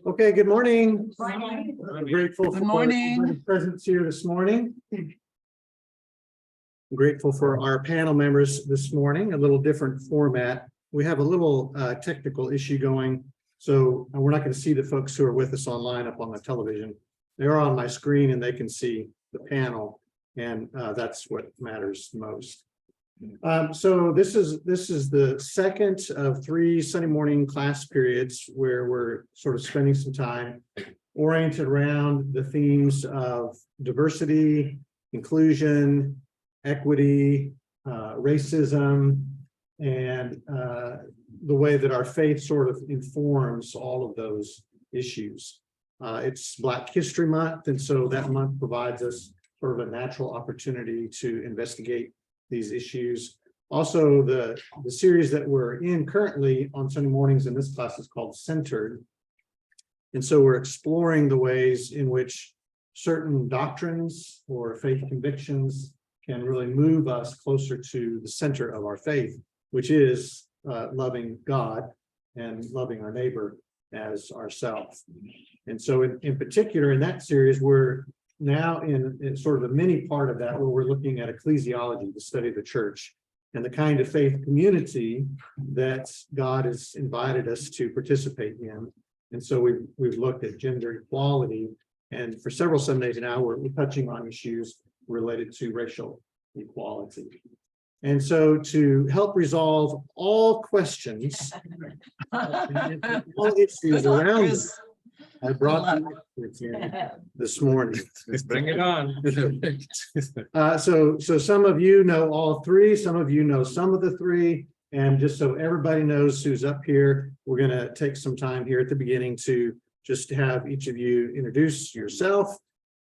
Okay, good morning. I'm grateful Good for morning. the presence here this morning. I'm grateful for our panel members this morning, a little different format. We have a little technical issue going, so we're not going to see the folks who are with us online up on the television. They're on my screen and they can see the panel, and that's what matters most. So this is the second of 3 Sunday morning class periods where we're sort of spending some time oriented around the themes of diversity, inclusion, equity, racism, and the way that our faith sort of informs all of those issues. It's Black History Month, and so that month provides us sort of a natural opportunity to investigate these issues. Also, the series that we're in currently on Sunday mornings in this class is called Centered. And so we're exploring the ways in which certain doctrines or faith convictions can really move us closer to the center of our faith, which is loving God and loving our neighbor as ourselves. And so in particular, in that series, we're now in sort of a mini part of that where we're looking at ecclesiology, the study of the church, and the kind of faith community that God has invited us to participate in. And so we've looked at gender equality, and for several Sundays now we're touching on issues related to racial equality. And so to help resolve all questions and all issues around this, I brought them this morning. Let's bring it on. So some of you know all three, some of you know some of the three, and just so everybody knows who's up here, we're going to take some time here at the beginning to just have each of you introduce yourself,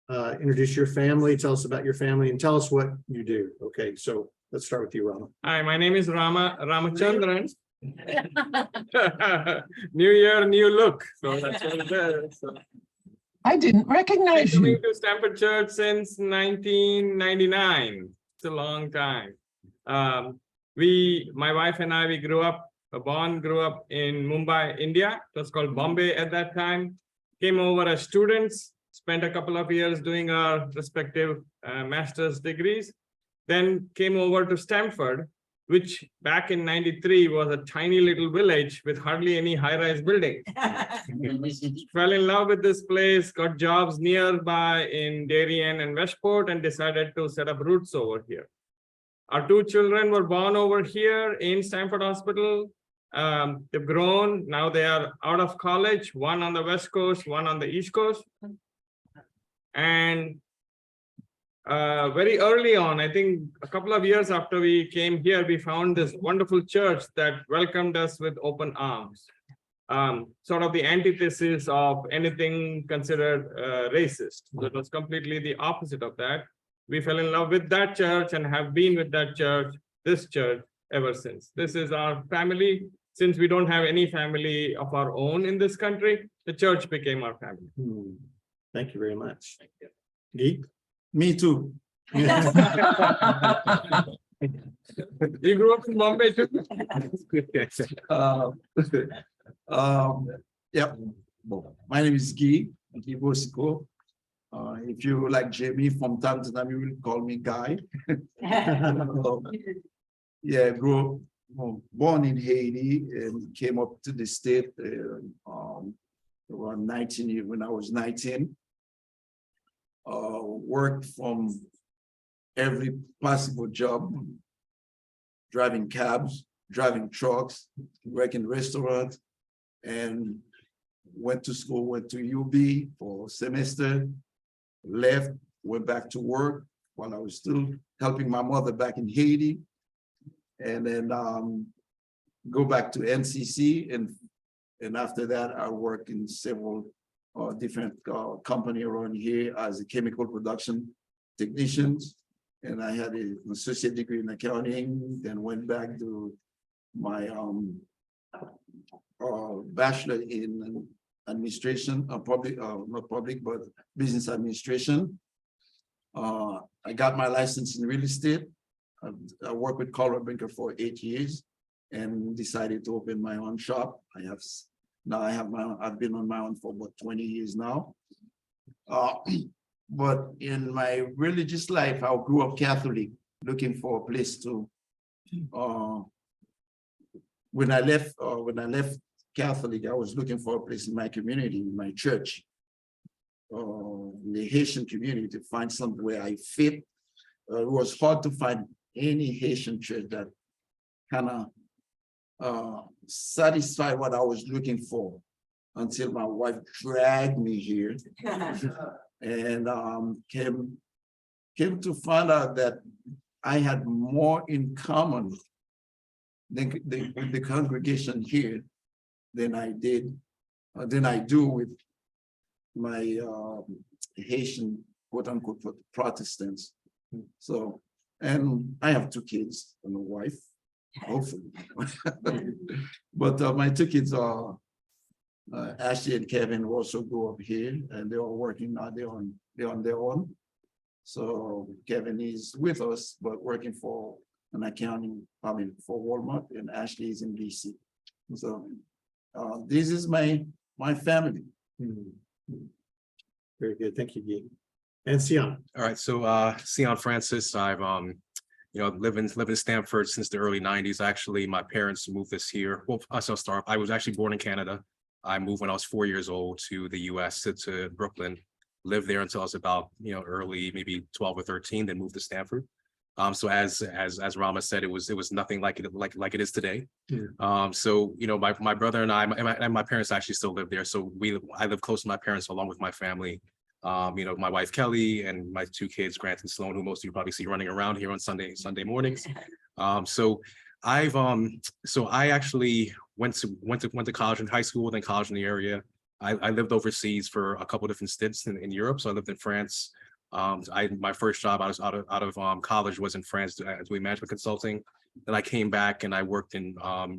introduce your family, tell us about your family, and tell us what you do. Okay, so let's start with you, Rama. Hi, my name is Ramachandran. New year, new look. So that's what it is. So, I didn't recognize coming you. to Stanford Church since 1999. It's a long time. My wife and I, we grew up in Mumbai, India. It was called Bombay at that time. Came over as students, spent a couple of years doing our respective master's degrees. Then came over to Stanford, which back in 93 was a tiny little village with hardly any high-rise buildings. Fell in love with this place, got jobs nearby in Darien and Westport, and decided to set up roots over here. Our 2 children were born over here in Stanford Hospital. They've grown. Now they are out of college, one on the West Coast, one on the East Coast. And very early on, I think a couple of years after we came here, we found this wonderful church that welcomed us with open arms. Sort of the antithesis of anything considered racist. So it was completely the opposite of that. We fell in love with that church and have been with that church, this church, ever since. This is our family. Since we don't have any family of our own in this country, the church became our family. Thank you very much. Geek? Me too. You grew up in Bombay too? Yep. My name is Guy Bocicaut. If you like Jamie, from time to time you will call me Guy. Yeah, born in Haiti and came up to the state around 19 when I was 19. Worked from every possible job, driving cabs, driving trucks, working restaurants, and went to school, went to UB for a semester, left, went back to work while I was still helping my mother back in Haiti, and then go back to NCC, and after that I worked in several different company around here as a chemical production technicians, and I had an associate degree in accounting. Then went back to my bachelor in administration, not public, but business administration. I got my license in real estate. I worked with Coldwell Banker for 8 years. and decided to open my own shop. I've been on my own for about 20 years now. But in my religious life, I grew up Catholic, looking for a place to, when I left Catholic, I was looking for a place in my community, in my church, in the Haitian community, to find somewhere I fit. It was hard to find any Haitian church that kind of satisfy what I was looking for, until my wife dragged me here and came to find out that I had more in common with the congregation here than I do with my Haitian quote unquote Protestants. So, and I have 2 kids and a wife, hopefully. But my 2 kids are Ashley and Kevin, who also grew up here, and they are working now. They're on their own. So Kevin is with us, but working for an accounting, for Walmart, and Ashley is in DC. So this is my family. Very good. Thank you, Guy. And Ceon. All right, so Ceon Francis, I've lived in Stamford since the early 90s. Actually, my parents moved us here. Well, I was actually born in Canada. I moved when I was 4 years old to the US, to Brooklyn, lived there until I was about early, maybe 12 or 13, then moved to Stamford. So as Rama said, it was nothing like it is today. So my brother and I and my parents actually still live there. So I live close to my parents along with my family. My wife Kelly and my 2 kids, Grant and Sloan, who most of you probably see running around here on Sunday mornings. So I actually went to college and high school, then college in the area. I lived overseas for a couple different stints in Europe. So I lived in France. My first job out of college was in France doing management consulting. Then I came back and I worked in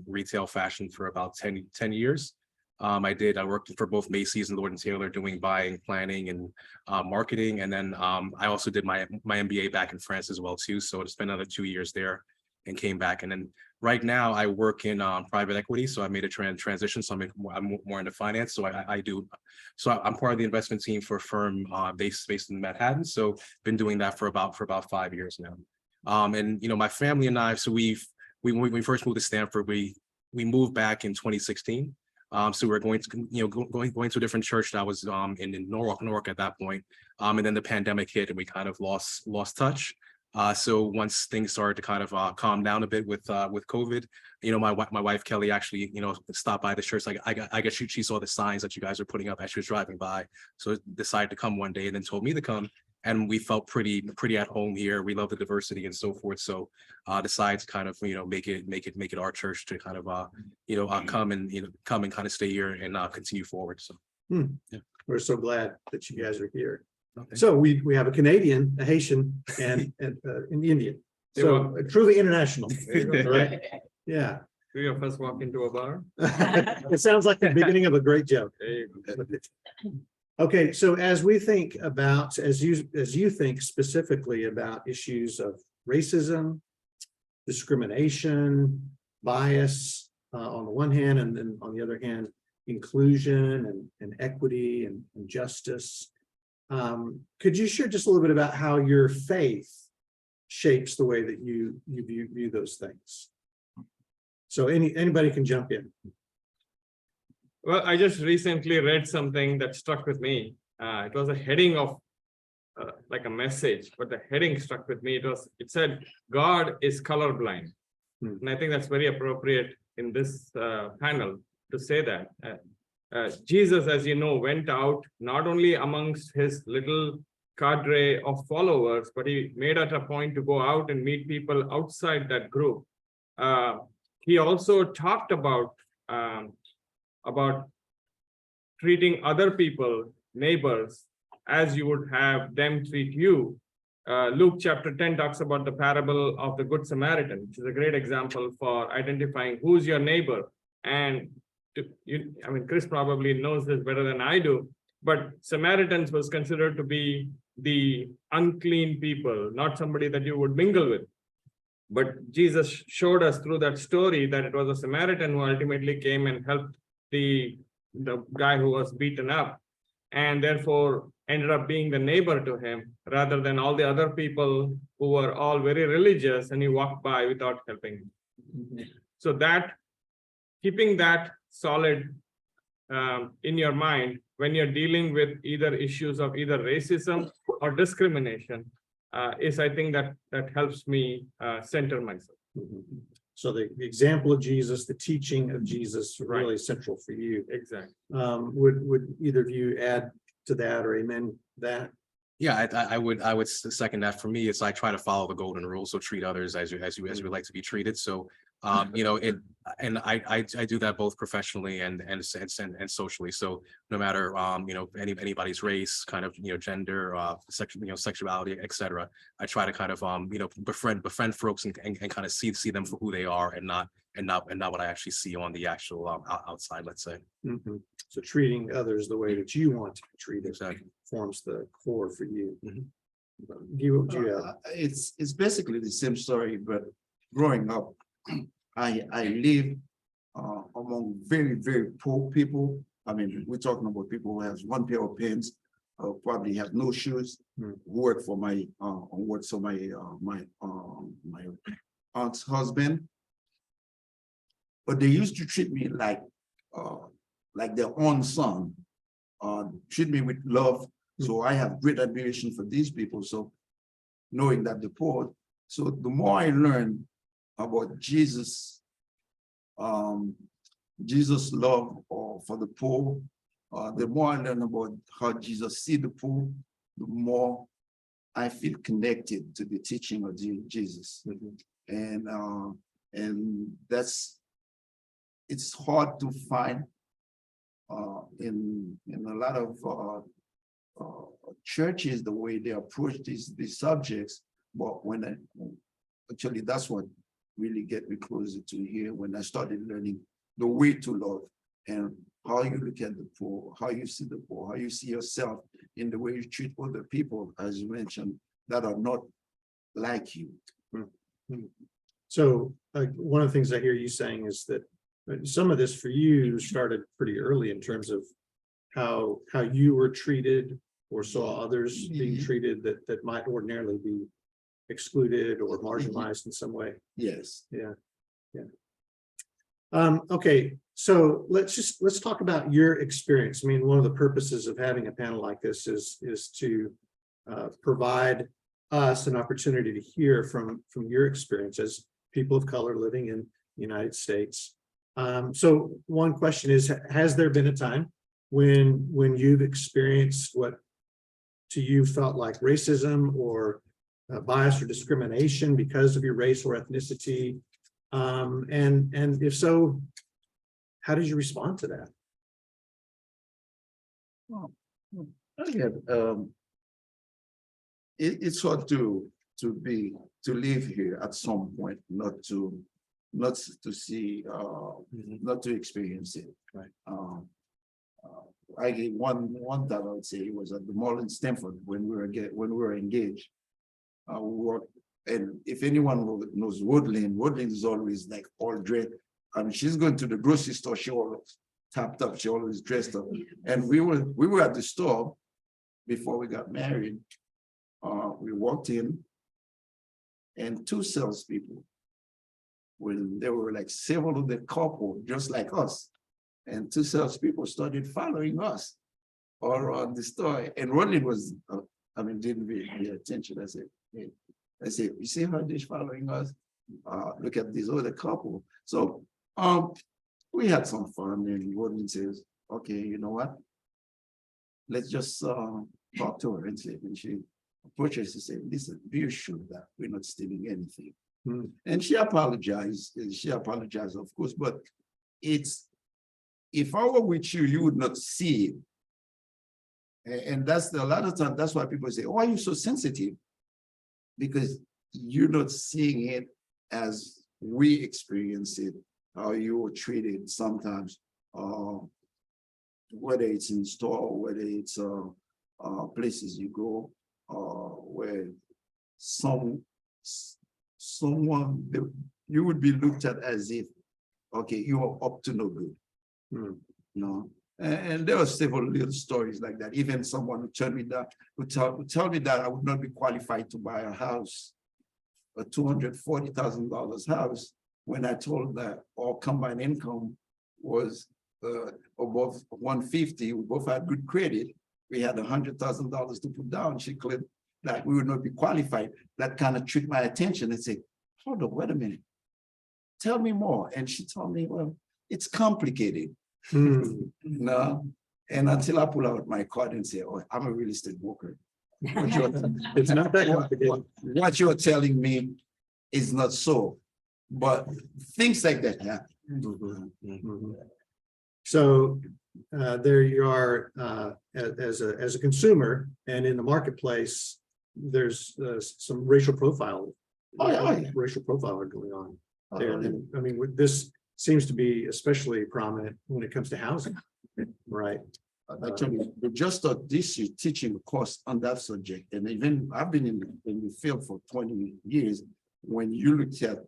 retail fashion for about 10 years. I worked for both Macy's and Lord & Taylor doing buying, planning, and marketing. And then I also did my MBA back in France as well too. So I spent another 2 years there and came back. And then right now I work in private equity. So I made a transition. So I'm more into finance. So I'm part of the investment team for a firm based in Manhattan. So been doing that for about 5 years now. And my family and I, so when we first moved to Stamford, we moved back in 2016. So we're going to a different church that was in Norwalk at that point. And then the pandemic hit and we kind of lost touch. So once things started to kind of calm down a bit with COVID, my wife Kelly actually stopped by the church. Like I guess she saw the signs that you guys are putting up as she was driving by, so decided to come one day and then told me to come. And we felt pretty at home here. We love the diversity and so forth. So decided to kind of make it our church to kind of come and kind of stay here and continue forward. So yeah. We're so glad that you guys are here. Okay. So we have a Canadian, a Haitian, and an Indian. So truly international. Right? Yeah. 3 of us walk into a bar. It sounds like the beginning of a great joke. There you go. Okay, so as we think about, as you think specifically about issues of racism, discrimination, bias on the one hand, and then on the other hand, inclusion and equity and justice. Could you share just a little bit about how your faith shapes the way that you view those things? So anybody can jump in. Well, I just recently read something that struck with me. It was a heading of like a message, but the heading struck with me. It said, God is colorblind. And I think that's very appropriate in this panel to say that. Jesus, as you know, went out not only amongst his little cadre of followers, but he made it a point to go out and meet people outside that group. He also talked about treating other people, neighbors, as you would have them treat you. Luke chapter 10 talks about the parable of the Good Samaritan, which is a great example for identifying who's your neighbor. And Chris probably knows this better than I do, but Samaritans was considered to be the unclean people, not somebody that you would mingle with. But Jesus showed us through that story that it was a Samaritan who ultimately came and helped the guy who was beaten up, and therefore ended up being the neighbor to him rather than all the other people who were all very religious and he walked by without helping him. So that keeping that solid in your mind when you're dealing with either issues of either racism or discrimination is, I think, that helps me center myself. So the example of Jesus, the teaching of Jesus, really central for you. Exactly. Would either of you add to that or amen that? Yeah, I would second that. For me, it's I try to follow the golden rule. So treat others as you would like to be treated. So you know, I do that both professionally and socially. So no matter you know, anybody's race, kind of, you know, gender, sexuality, etc. I try to kind of you know, befriend folks and kind of see them for who they are and not what I actually see on the actual outside, let's say. Mhm. So treating others the way that you want to be treated Exactly. forms the core for you. Mhm. You, what would you add? It's basically the same story, but growing up, I live among very, very poor people. I mean, we're talking about people who has one pair of pants, probably have no shoes, Hmm. who work for my my aunt's husband. But they used to treat me like their own son, treat me with love. So I have great admiration for these people. So knowing that the poor, so the more I learn about Jesus' love for the poor, the more I learn about how Jesus see the poor, the more I feel connected to the teaching of Jesus. And that's, it's hard to find in a lot of churches the way they approach these subjects. But actually that's what really get me closer to here when I started learning the way to love and how you look at the poor, how you see the poor, how you see yourself in the way you treat other people, as you mentioned, that are not like you. So one of the things I hear you saying is that some of this for you started pretty early in terms of how you were treated or saw others being treated that might ordinarily be excluded or marginalized in some way. Yes. Yeah. Okay, so let's talk about your experience. I mean, one of the purposes of having a panel like this is to provide us an opportunity to hear from your experience as people of color living in the United States. So one question is, has there been a time when you've experienced what to you felt like racism or bias or discrimination because of your race or ethnicity? And if so, how did you respond to that? Well, again, it's hard to live here at some point, not to see, not to experience it. Right. I gave one that I would say it was at the mall in Stanford when we were engaged. We worked, and if anyone knows Woodland is always like all dressed. I mean, she's going to the grocery store, she always tapped up, she always dressed up. And we were at the store before we got married. We walked in, and two salespeople, when there were like several of the couple just like us, and two salespeople started following us all around the store. And Rodney was, didn't really pay attention. I said, you see how they're following us? Look at this other couple. So we had some fun, and Rodney says, okay, you know what? Let's just talk to her and see. And she approaches and said, listen, be assured that we're not stealing anything. And she apologized. Of course, but if I were with you, you would not see it. And that's a lot of times, that's why people say, oh, are you so sensitive? Because you're not seeing it as we experience it, how you were treated sometimes, whether it's in store, whether it's places you go, where some someone, you would be looked at as if, okay, you are up to no good. No, and there were several little stories like that. Even someone would tell me that, would tell me that I would not be qualified to buy a house, a $240,000 house, when I told that our combined income was above 150. We both had good credit. We had $100,000 to put down. She claimed that we would not be qualified. That kind of tricked my attention and said, hold on, wait a minute. Tell me more. And she told me, well, it's complicated. No, and until I pull out my card and say, oh, I'm a real estate broker. It's not that complicated. What you're telling me is not so, but things like that happen. So there you are as a consumer, and in the marketplace, there's some racial profile. Racial profiling going on there. And I mean, this seems to be especially prominent when it comes to housing, right? Actually, we just start this year teaching a course on that subject, and even I've been in the field for 20 years. When you look at,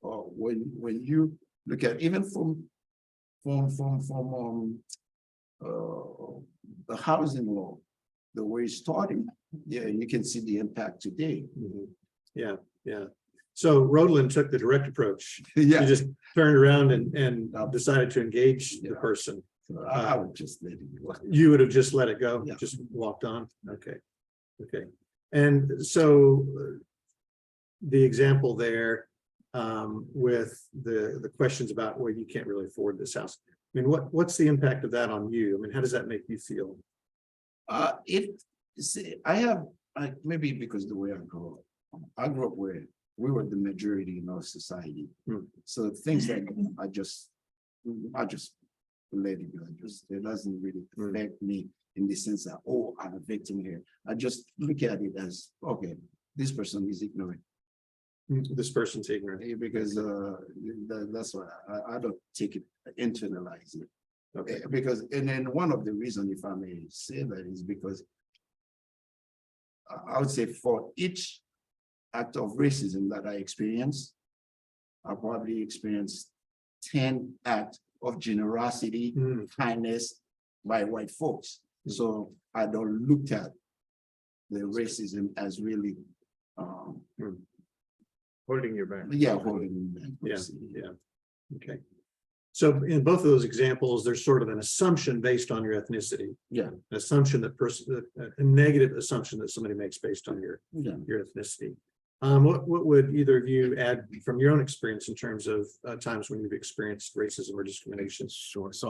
when you look at even from the housing law, the way it's starting, yeah, you can see the impact today. Yeah. So Roland took the direct approach. Yeah, He just turned around and decided to engage the person. I would just let it go. You would have just let it go, Yeah. just walked on. Okay. And so the example there with the questions about, well, you can't really afford this house. I mean, what's the impact of that on you? I mean, how does that make you feel? Maybe because the way I grew up where we were the majority in our society. So things like I just let it go. It doesn't really affect me in the sense that, oh, I'm a victim here. I just look at it as, okay, this person is ignorant. This person's ignorant. Because that's why I don't take it, internalize it. Okay, because, and then one of the reasons, if I may say that, is because I would say for each act of racism that I experienced, I probably experienced 10 acts of generosity, kindness by white folks. So I don't look at the racism as really Holding your back. yeah, holding me back. Yeah. Okay. So in both of those examples, there's sort of an assumption based on your ethnicity. Yeah. An assumption a negative assumption that somebody makes based on your ethnicity. What would either of you add from your own experience in terms of times when you've experienced racism or discrimination? Sure. So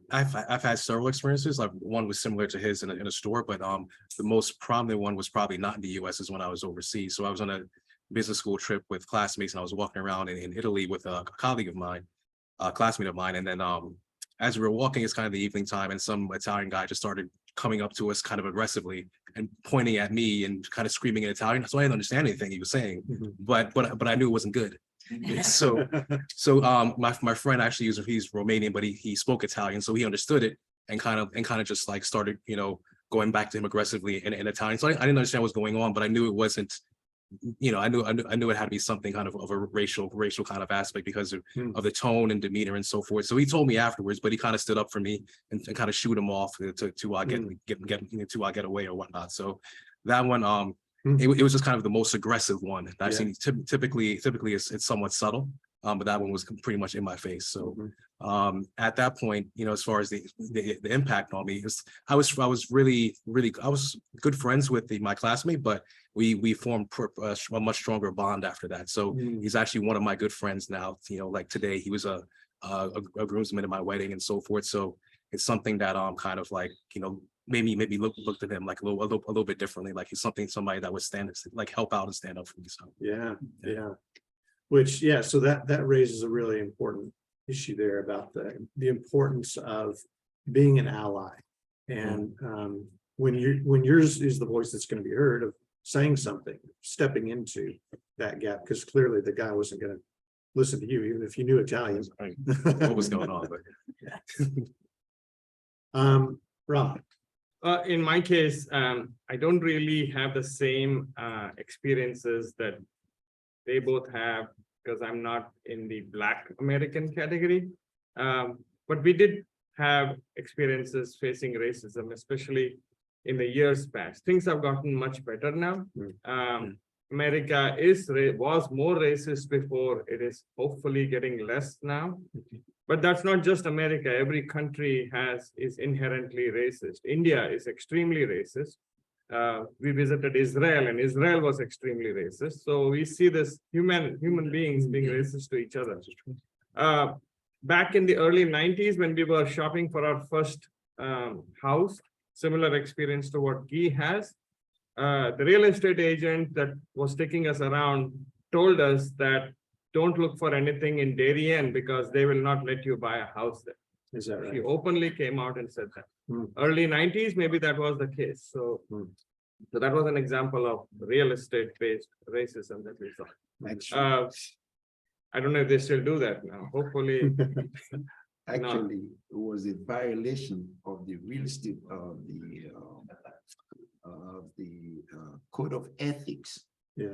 I've had several experiences. Like one was similar to his in a store, but the most prominent one was probably not in the US, is when I was overseas. So I was on a business school trip with classmates, and I was walking around in Italy with a colleague of mine, a classmate of mine. And then as we were walking, it's kind of the evening time, and some Italian guy just started coming up to us kind of aggressively and pointing at me and kind of screaming in Italian. So I didn't understand anything he was saying, but I knew it wasn't good. So my friend actually he's Romanian, but he spoke Italian, so he understood it and kind of just like started, going back to him aggressively in Italian. So I didn't understand what was going on, but I knew it wasn't, I knew it had to be something kind of a racial kind of aspect because of the tone and demeanor and so forth. So he told me afterwards, but he kind of stood up for me and kind of shoot him off to get away or whatnot. So that one, it was just kind of the most aggressive one that I've seen. Typically it's somewhat subtle, but that one was pretty much in my face. So at that point, as far as the impact on me, I was good friends with my classmate, but we formed a much stronger bond after that. So he's actually one of my good friends now. Like today, he was a groomsman at my wedding and so forth. So it's something that kind of like maybe looked at him like a little bit differently. Like he's somebody that would help out and stand up for me. So Yeah. Which so that raises a really important issue there about the importance of being an ally, and when yours is the voice that's going to be heard, of saying something, stepping into that gap, because clearly the guy wasn't going to listen to you even if you knew Italian. what was going on? But Rama. In my case, I don't really have the same experiences that they both have, because I'm not in the Black American category. But we did have experiences facing racism, especially in the years past. Things have gotten much better now. America was more racist before. It is hopefully getting less now. But that's not just America. Every country is inherently racist. India is extremely racist. We visited Israel, and Israel was extremely racist. So we see this human beings being racist to each other. Back in the early 90s, when we were shopping for our first house, similar experience to what Guy has, the real estate agent that was taking us around told us that don't look for anything in Darien because they will not let you buy a house there. Is that He right? openly came out and said that. Hmm. Early 90s, maybe that was the case. So that was an example of real estate-based racism that we saw. Actually, I don't know if they still do that now. Hopefully, actually, it was a violation of the real estate code of ethics Yeah,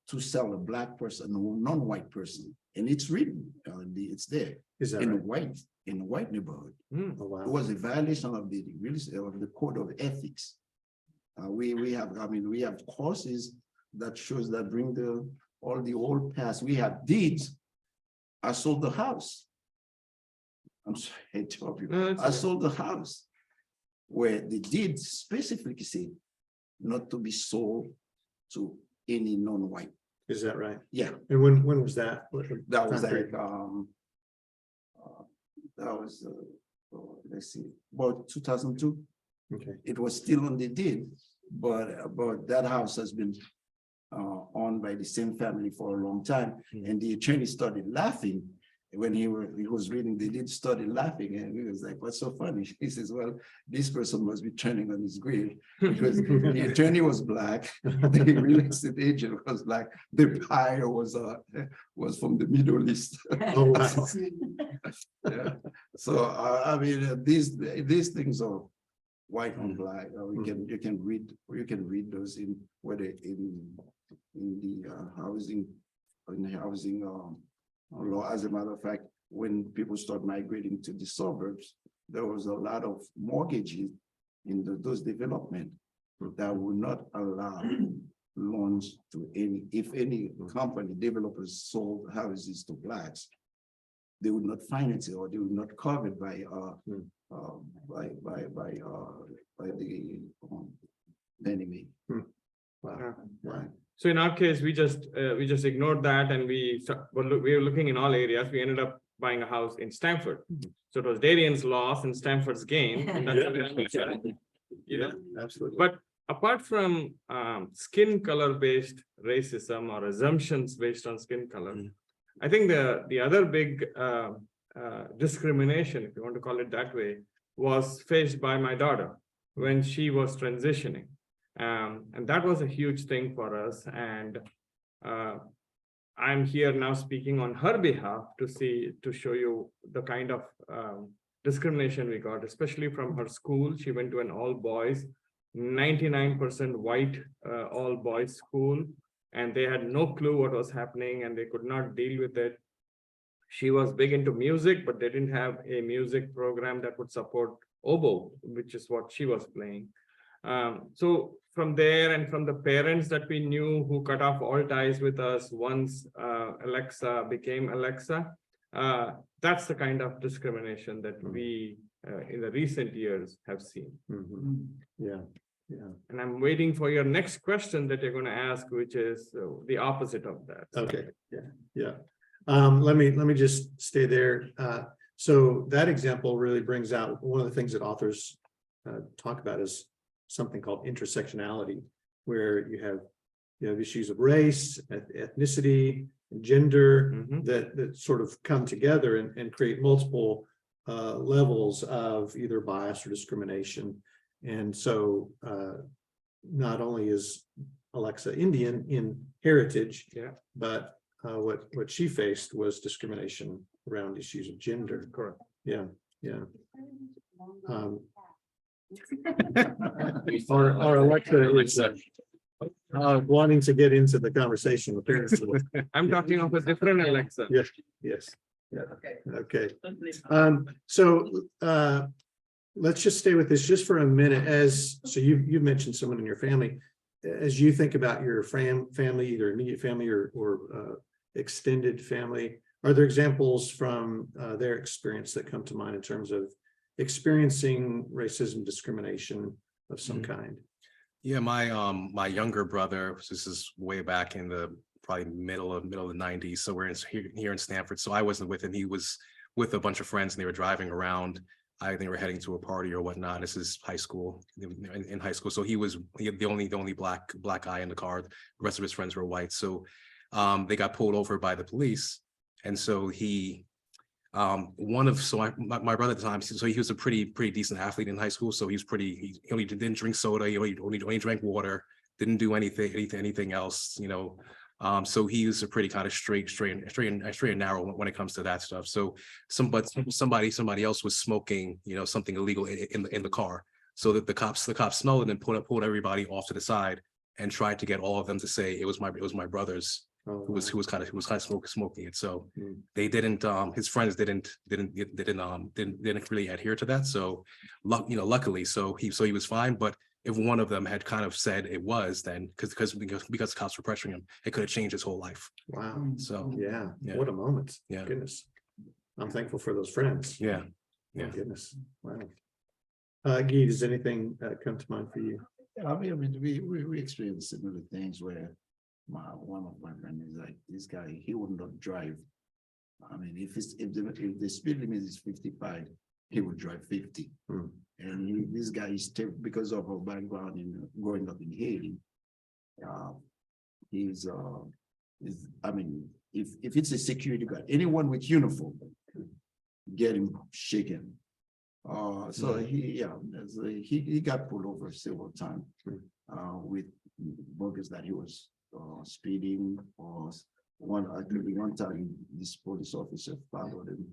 to sell a black person, a non-white person, and it's written, it's there is that in a right? white neighborhood. Oh, It wow. was a violation of the real estate of the code of ethics. We have courses that shows that bring all the old past. We have deeds. I sold the house. I'm sorry, I told you. No, it's I okay. sold the house where the deed specifically said not to be sold to any non-white. Is that right? Yeah, And when was that? that was Time like, period? let's see, about 2002. Okay, It was still on the deed, but that house has been owned by the same family for a long time. And the attorney started laughing when he was reading the deed, started laughing, and he was like, "What's so funny?" He says, "Well, this person must be turning on his grave because the attorney was black, the real estate agent was black, the buyer was from the Middle East." Oh, wow. Yeah. So I mean, these things are white on black. You can read those in whether in the housing law. As a matter of fact, when people start migrating to the suburbs, there was a lot of mortgages in those development that would not allow loans to if any company developers sold houses to blacks, they would not finance it or they would not cover it by the enemy. Wow. Right. So in our case, we just ignored that, and we were looking in all areas. We ended up buying a house in Stamford. So it was Darien's loss and Stamford's gain. And that's what we understand, you know. Absolutely. But apart from skin color based racism or assumptions based on skin color, I think the other big discrimination, if you want to call it that way, was faced by my daughter when she was transitioning. And that was a huge thing for us. And I'm here now speaking on her behalf to show you the kind of discrimination we got, especially from her school. She went to an all boys, 99% white all boys school, and they had no clue what was happening and they could not deal with it. She was big into music, but they didn't have a music program that would support oboe, which is what she was playing. So from there and from the parents that we knew who cut off all ties with us once Alexa became Alexa, that's the kind of discrimination that we in the recent years have seen. Yeah, yeah. And I'm waiting for your next question that you're going to ask, which is the opposite of that. Okay, yeah. Let me just stay there. So that example really brings out one of the things that authors talk about is something called intersectionality, where you have issues of race, ethnicity, gender that sort of come together and create multiple levels of either bias or discrimination. And so not only is Alexa Indian in heritage, but what she faced was discrimination around issues of gender. Correct. Yeah. Our Alexa is wanting to get into the conversation with parents. I'm talking of a different Alexa. Yes, yes, Okay. okay. Let's just stay with this just for a minute so you mentioned someone in your family. As you think about your family, either immediate family or extended family, are there examples from their experience that come to mind in terms of experiencing racism, discrimination of some kind? Yeah, my younger brother, this is way back in the probably middle of the 90s. So we're here in Stanford. So I wasn't with him. He was with a bunch of friends and they were driving around. I think they were heading to a party or whatnot. This is high school, in high school. So he was the only black guy in the car. The rest of his friends were white. So they got pulled over by the police. And so my brother at the time, so he was a pretty decent athlete in high school. So he only didn't drink soda. He only drank water, didn't do anything else, you know. So he was a pretty kind of straight and narrow when it comes to that stuff. So somebody else was smoking, you know, something illegal in the car. So that the cops smelled it and pulled everybody off to the side and tried to get all of them to say it was my brother's. Who was kind of smoking it. So they didn't. His friends didn't really adhere to that. So, luckily, so he was fine. But if one of them had kind of said it was, then because the cops were pressuring him, it could have changed his whole life. Wow. So Yeah. Yeah. What a moment. Yeah. Goodness. I'm thankful for those friends. yeah, My yeah. goodness. Wow. Guy, does anything come to mind for you? I mean, we experienced similar things where one of my friends is like, this guy, he would not drive. I mean, if the speed limit is 55, he would drive 50. And this guy is because of our background in growing up in Haiti. I mean, if it's a security guard, anyone with uniform, get him shaken. So he got pulled over several times with bogus that he was speeding, or one time this police officer followed him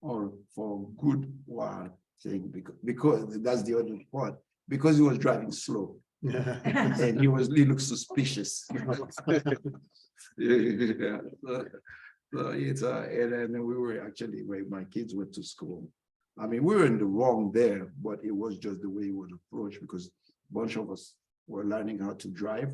or for a good while, saying because that's the other part, because he was driving slow and he looked suspicious. Yeah. So it's and then we were actually, where my kids went to school. I mean, we were in the wrong there, but it was just the way it was approached, because a bunch of us were learning how to drive.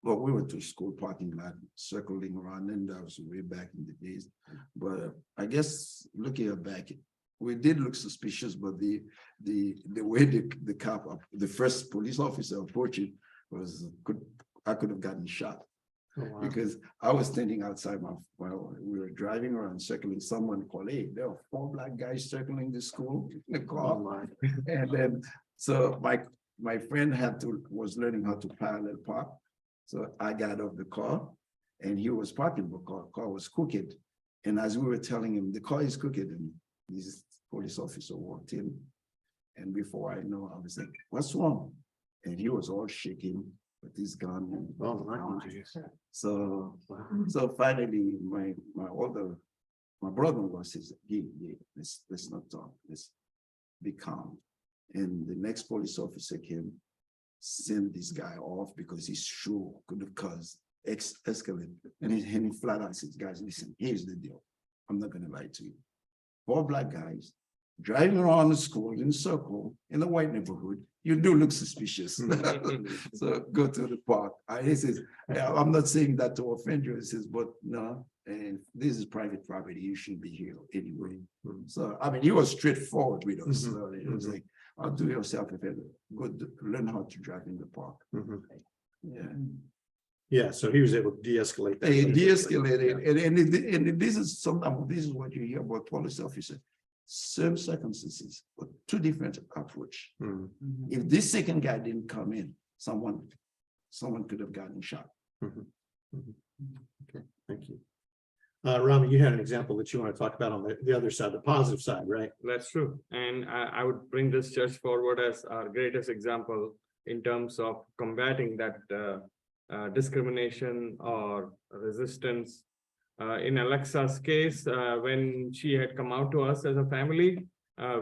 Well, we went to school parking lot, circling around, and that was way back in the days. But I guess looking back, we did look suspicious, but the way the cop, the first police officer approached it was I could have gotten shot. Oh, wow. Because I was standing outside while we were driving around, circling. Someone called, hey, there are 4 black guys circling the school in the car. And then, so my friend was learning how to parallel park. So I got off the car and he was parking the car was crooked. And as we were telling him, the car is crooked, and this police officer walked in. And before I know, I was like, what's wrong? And he was all shaking with his gun. So finally, my brother-in-law says, let's not talk, let's be calm. And the next police officer came, send this guy off because he's sure could have caused escalate. And he flat out says, guys, listen, here's the deal. I'm not gonna lie to you. 4 black guys driving around the school in a circle in a white neighborhood, you do look suspicious. So go to the park. He says, I'm not saying that to offend you. He says, but no, and this is private property. You shouldn't be here anyway. So, I mean, he was straightforward with us. So it was like, I'll do yourself a favor. Go learn how to drive in the park. Yeah. Yeah, so he was able to de-escalate. that. They de-escalated, and this is what you hear about police officers. Same circumstances, but 2 different approach. If this second guy didn't come in, someone could have gotten shot. Okay, thank you. Rama, you had an example that you want to talk about on the other side, the positive side, right? That's true. And I would bring this church forward as our greatest example in terms of combating that discrimination or resistance. In Alexa's case, when she had come out to us as a family,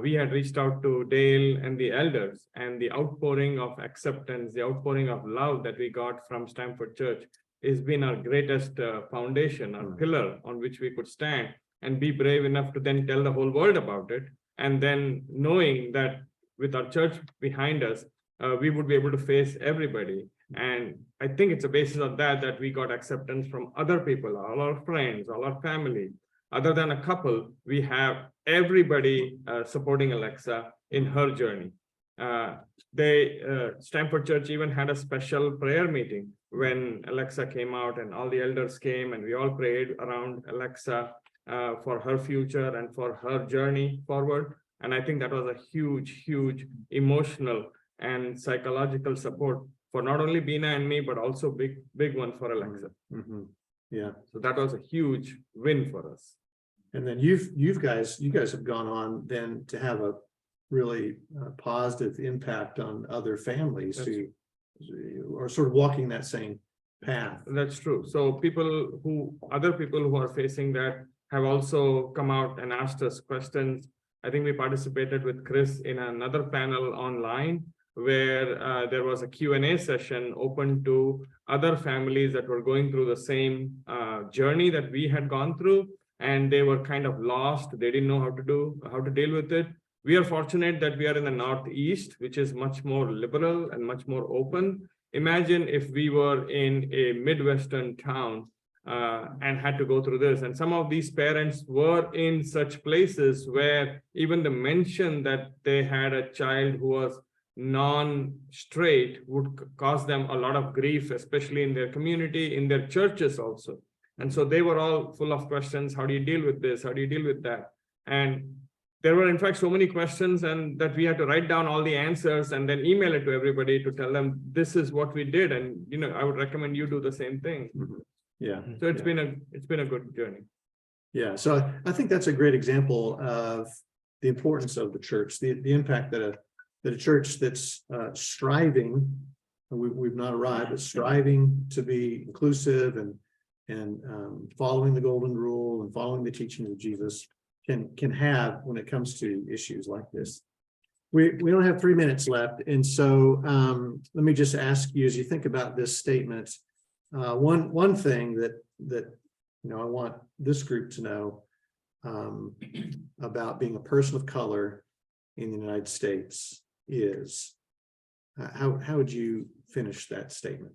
we had reached out to Dale and the elders, and the outpouring of acceptance, the outpouring of love that we got from Stamford Church has been our greatest foundation, our pillar on which we could stand and be brave enough to then tell the whole world about it. And then knowing that with our church behind us, we would be able to face everybody. And I think it's a basis of that we got acceptance from other people, all our friends, all our family. Other than a couple, we have everybody supporting Alexa in her journey. Stamford Church even had a special prayer meeting when Alexa came out, and all the elders came, and we all prayed around Alexa for her future and for her journey forward. And I think that was a huge, huge emotional and psychological support for not only Bina and me, but also big one for Alexa. Mhm. Yeah. So that was a huge win for us. And then you guys have gone on then to have a really positive impact on other families who are sort of walking that same path. That's true. So other people who are facing that have also come out and asked us questions. I think we participated with Chris in another panel online where there was a Q&A session open to other families that were going through the same journey that we had gone through, and they were kind of lost. They didn't know how to deal with it. We are fortunate that we are in the Northeast, which is much more liberal and much more open. Imagine if we were in a Midwestern town and had to go through this. And some of these parents were in such places where even the mention that they had a child who was non-straight would cause them a lot of grief, especially in their community, in their churches also. And so they were all full of questions. How do you deal with this? How do you deal with that? And there were in fact so many questions, and that we had to write down all the answers and then email it to everybody to tell them this is what we did. And I would recommend you do the same thing. Mhm. Yeah. So it's been a good journey. Yeah. So I think that's a great example of the importance of the church, the impact that a church that's striving, we've not arrived, but striving to be inclusive and following the golden rule and following the teachings of Jesus can have when it comes to issues like this. We don't have 3 minutes left, and so let me just ask you, as you think about this statement, one thing that I want this group to know about being a person of color in the United States is how would you finish that statement?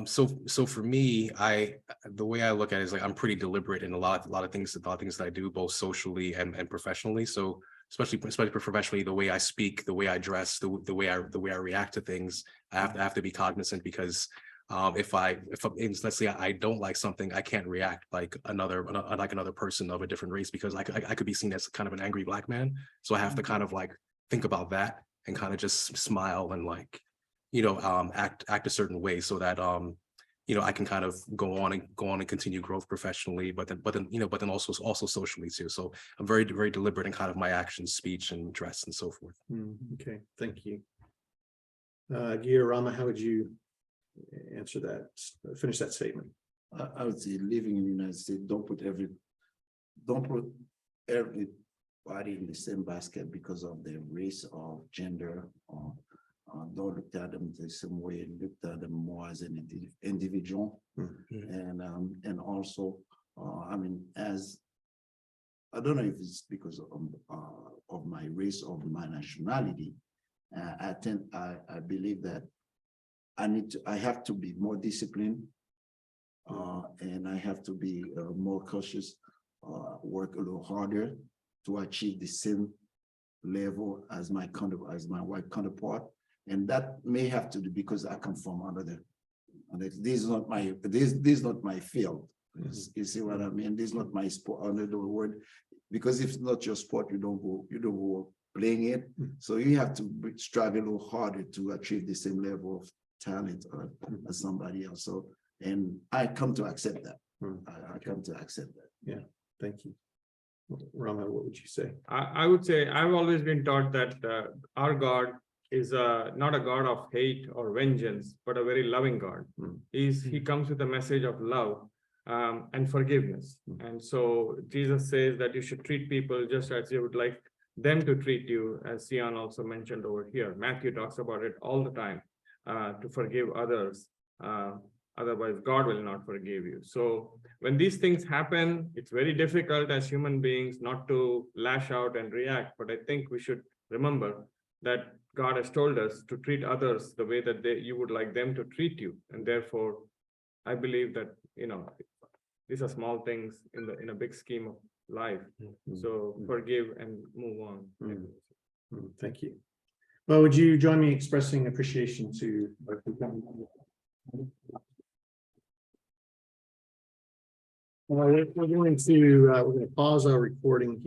So for me, the way I look at it is like I'm pretty deliberate in a lot of things that I do, both socially and professionally. So especially professionally, the way I speak, the way I dress, the way I react to things, I have to be cognizant, because if let's say I don't like something, I can't react like another person of a different race, because I could be seen as kind of an angry Black man. So I have to kind of like think about that and kind of just smile and like, act a certain way, so that I can kind of go on and continue growth professionally, but then also socially too. So I'm very, very deliberate in kind of my actions, speech, and dress, and so forth. Okay, thank you. Gia, Rama, how would you answer that? Finish that statement. I would say living in the United States, don't put everybody in the same basket because of their race or gender, or don't look at them the same way, look at them more as an individual. Mm-hmm. And also, as I don't know if it's because of my race or my nationality, I believe that I have to be more disciplined, and I have to be more cautious, work a little harder to achieve the same level as my white counterpart. And that may have to do because I come from another. This is not my field. You see what I mean? This is not my sport, another word, because if it's not your sport, you don't go playing it. So you have to strive a little harder to achieve the same level of talent as somebody else. So, and I come to accept that. I come to accept that. Yeah, thank you. Rama, what would you say? I would say I've always been taught that our God is not a God of hate or vengeance, but a very loving God. He comes with a message of love. and forgiveness. And so Jesus says that you should treat people just as you would like them to treat you, as Ceon also mentioned over here. Matthew talks about it all the time, to forgive others. Otherwise, God will not forgive you. So when these things happen, it's very difficult as human beings not to lash out and react. But I think we should remember that God has told us to treat others the way that you would like them to treat you. And therefore, I believe that, these are small things in a big scheme of life. So forgive and move on. Thank you. Well, would you join me in expressing appreciation to both of them? We're going to pause our recording here.